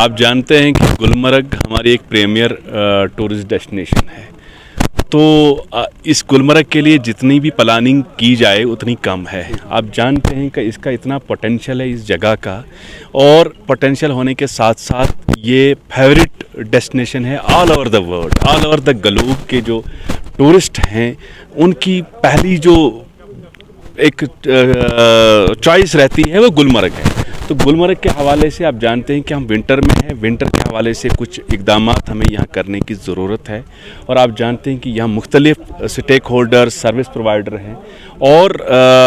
آپ جانتے ہیں کہ گلمرگ ہماری ایک پریمیئر ٹورسٹ ڈیسٹینیشن ہے، تو اس گلمرگ کے لیے جتنی بھی پلاننگ کی جائے اتنی کم ہے۔ آپ جانتے ہیں کہ اس کا اتنا پوٹینشیل ہے اس جگہ کا، اور پوٹینشیل ہونے کے ساتھ ساتھ یہ فیورٹ ڈیسٹینیشن ہے all over the world, all over the globe کے جو ٹورسٹ ہیں ان کی پہلی جو ایک چوائس رہتی ہے وہ گلمرگ ہے۔ تو گلمرگ کے حوالے سے آپ جانتے ہیں کہ ہم ونٹر میں ہیں، ونٹر کے حوالے سے کچھ اقدامات ہمیں یہاں کرنے کی ضرورت ہے، اور آپ جانتے ہیں کہ یہاں مختلف سٹیک ہولڈر، سروس پرووائڈر ہیں، اور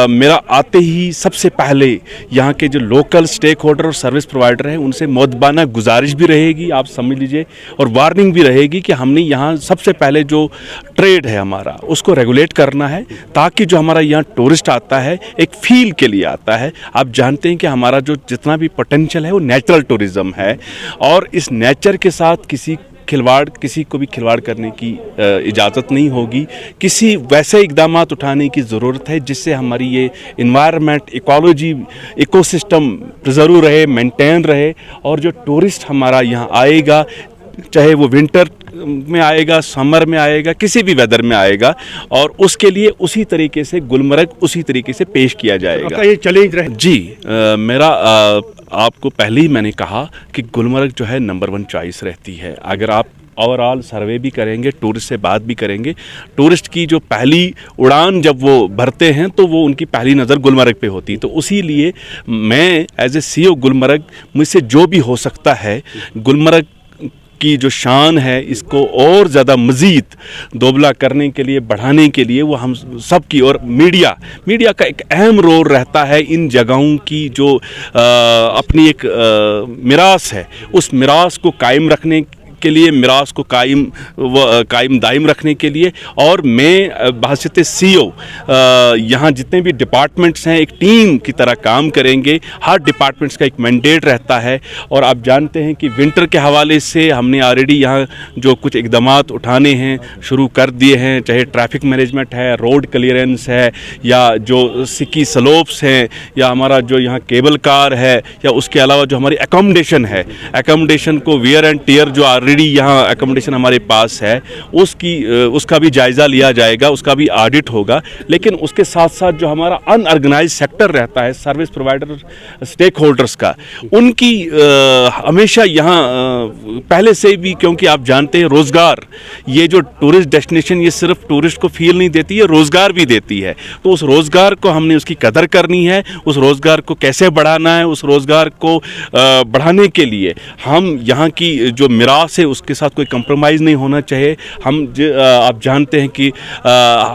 میرا آتے ہی سب سے پہلے یہاں کے جو لوکل سٹیک ہولڈر اور سروس پرووائڈر ہیں ان سے مؤدبانہ گزارش بھی رہے گی، آپ سمجھ لیجئے، اور وارننگ بھی رہے گی کہ ہم نے یہاں سب سے پہلے جو ٹریڈ ہے ہمارا اس کو ریگولیٹ کرنا ہے، تاکہ جو ہمارا یہاں ٹورسٹ آتا ہے ایک فیل کے لیے آتا ہے۔ آپ جانتے ہیں کہ ہمارا جو جتنا بھی پوٹینشیل ہے وہ نیچرل ٹورزم ہے، اور اس نیچر کے ساتھ کسی کو بھی کھلواڑ کرنے کی اجازت نہیں ہوگی۔ کسی ویسے اقدامات اٹھانے کی ضرورت ہے جس سے ہماری یہ environment, ecology, ecosystem preserve رہے، مینٹین رہے، اور جو ٹورسٹ ہمارا یہاں آئے گا، چاہے وہ ونٹر میں آئے گا، سمر میں آئے گا، کسی بھی ویدر میں آئے گا، اور اس کے لیے اسی طریقے سے گلمرگ اسی طریقے سے پیش کیا جائے گا۔ یہ چیلنج رہے جی، میرا آپ کو پہلے ہی میں نے کہا کہ گلمرگ جو ہے نمبر 1 چوائس رہتی ہے۔ اگر آپ اوور آل سروے بھی کریں گے، ٹورسٹ سے بات بھی کریں گے، ٹورسٹ کی جو پہلی اڑان جب وہ بھرتے ہیں تو وہ ان کی پہلی نظر گلمرگ پہ ہوتی ہے۔ تو اسی لیے میں ایز اے سی او گلمرگ، مجھ سے جو بھی ہو سکتا ہے گلمرگ کی جو شان ہے اس کو اور زیادہ مزید دوبلا کرنے کے لیے، بڑھانے کے لیے، وہ ہم سب کی، اور میڈیا کا ایک اہم رول رہتا ہے ان جگہوں کی جو اپنی ایک میراث ہے، اس میراث کو قائم رکھنے کے لیے، میراث کو قائم دائم رکھنے کے لیے۔ اور میں بحیثیت سی او یہاں جتنے بھی ڈپارٹمنٹس ہیں ایک ٹیم کی طرح کام کریں گے۔ ہر ڈپارٹمنٹس کا ایک مینڈیٹ رہتا ہے، اور آپ جانتے ہیں کہ ونٹر کے حوالے سے ہم نے آلریڈی یہاں جو کچھ اقدامات اٹھانے ہیں شروع کر دیے ہیں، چاہے ٹریفک مینجمنٹ ہے، روڈ کلیئرنس ہے، یا جو سکی سلوپس ہیں، یا ہمارا جو یہاں کیبل کار ہے، یا اس کے علاوہ جو ہماری اکوموڈیشن ہے، اکوموڈیشن کو ویئر اینڈ ٹیئر جو آلریڈی یہاں اکوموڈیشن ہمارے پاس ہے اس کا بھی جائزہ لیا جائے گا، اس کا بھی آڈٹ ہوگا۔ لیکن اس کے ساتھ ساتھ جو ہمارا ان آرگنائز سیکٹر رہتا ہے، سروس پرووائڈر، سٹیک ہولڈرز کا، ان کی ہمیشہ یہاں پہلے سے بھی، کیونکہ آپ جانتے ہیں روزگار، یہ جو ٹورسٹ ڈیسٹینیشن یہ صرف ٹورسٹ کو فیل نہیں دیتی ہے، روزگار بھی دیتی ہے۔ تو اس روزگار کو ہم نے اس کی قدر کرنی ہے، اس روزگار کو کیسے بڑھانا ہے، اس روزگار کو بڑھانے کے لیے ہم یہاں کی جو میراث ہے اس کے ساتھ کوئی کمپرومائز نہیں ہونا چاہیے۔ آپ جانتے ہیں کہ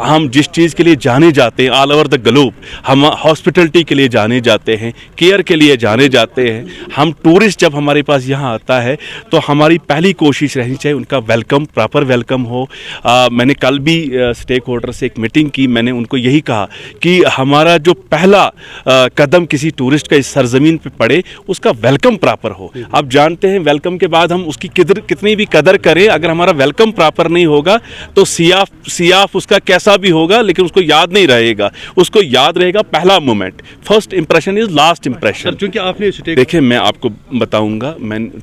ہم جس چیز کے لیے جانے جاتے ہیں آل اوور دا گلوب، ہم ہاسپٹلٹی کے لیے جانے جاتے ہیں، کیئر کے لیے جانے جاتے ہیں۔ ہم ٹورسٹ جب ہمارے پاس یہاں آتا ہے تو ہماری پہلی کوشش رہنی چاہیے ان کا ویلکم، پراپر ویلکم ہو۔ میں نے کل بھی سٹیک ہولڈر سے ایک میٹنگ کی، میں نے ان کو یہی کہا کہ ہمارا جو پہلا قدم کسی ٹورسٹ کا اس سرزمین پہ پڑے اس کا ویلکم پراپر ہو۔ آپ جانتے ہیں ویلکم کے بعد ہم اس کی کتنی بھی قدر کریں، اگر ہمارا ویلکم پراپر نہیں ہوگا تو سیاف اس کا کیسا بھی ہوگا لیکن اس کو یاد نہیں رہے گا، اس کو یاد رہے گا پہلا moment, first impression is last impression. چونکہ آپ نے دیکھیں، میں آپ کو بتاؤں گا،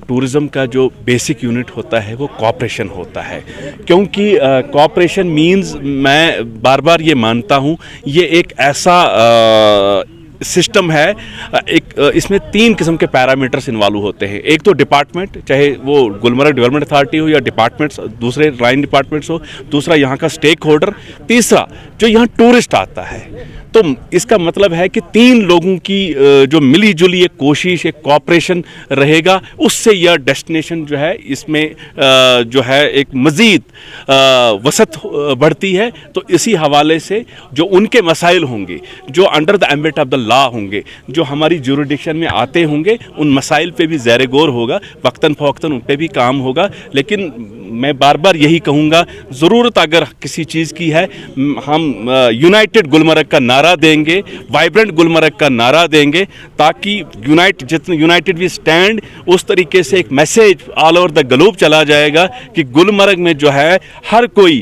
ٹورزم کا جو بیسک یونٹ ہوتا ہے وہ کوآپریشن ہوتا ہے، کیونکہ کوآپریشن مینز، میں بار بار یہ مانتا ہوں، یہ ایک ایسا سسٹم ہے، اس میں 3 قسم کے پیرامیٹرز انوالو ہوتے ہیں۔ ایک تو ڈپارٹمنٹ، چاہے وہ گلمرگ ڈیولپمنٹ اتھارٹی ہو یا ڈپارٹمنٹس، دوسرے لائن ڈپارٹمنٹس ہو، دوسرا یہاں کا سٹیک ہولڈر، تیسرا جو یہاں ٹورسٹ آتا ہے۔ تو اس کا مطلب ہے کہ 3 لوگوں کی جو ملی جلی ایک کوشش، ایک کوآپریشن رہے گا، اس سے یہ ڈیسٹینیشن جو ہے اس میں جو ہے ایک مزید وسعت بڑھتی ہے۔ تو اسی حوالے سے جو ان کے مسائل ہوں گے، جو under the ambit of the law ہوں گے، جو ہماری جوریڈکشن میں آتے ہوں گے، ان مسائل پہ بھی زیر غور ہوگا، وقتاً فوقتاً ان پہ بھی کام ہوگا۔ لیکن میں بار بار یہی کہوں گا، ضرورت اگر کسی چیز کی ہے، ہم یونائٹڈ گلمرگ کا نعرہ دیں گے، وائبرنٹ گلمرگ کا نعرہ دیں گے، تاکہ یونائٹڈ وی سٹینڈ، اس طریقے سے ایک message all over the globe چلا جائے گا کہ گلمرگ میں جو ہے ہر کوئی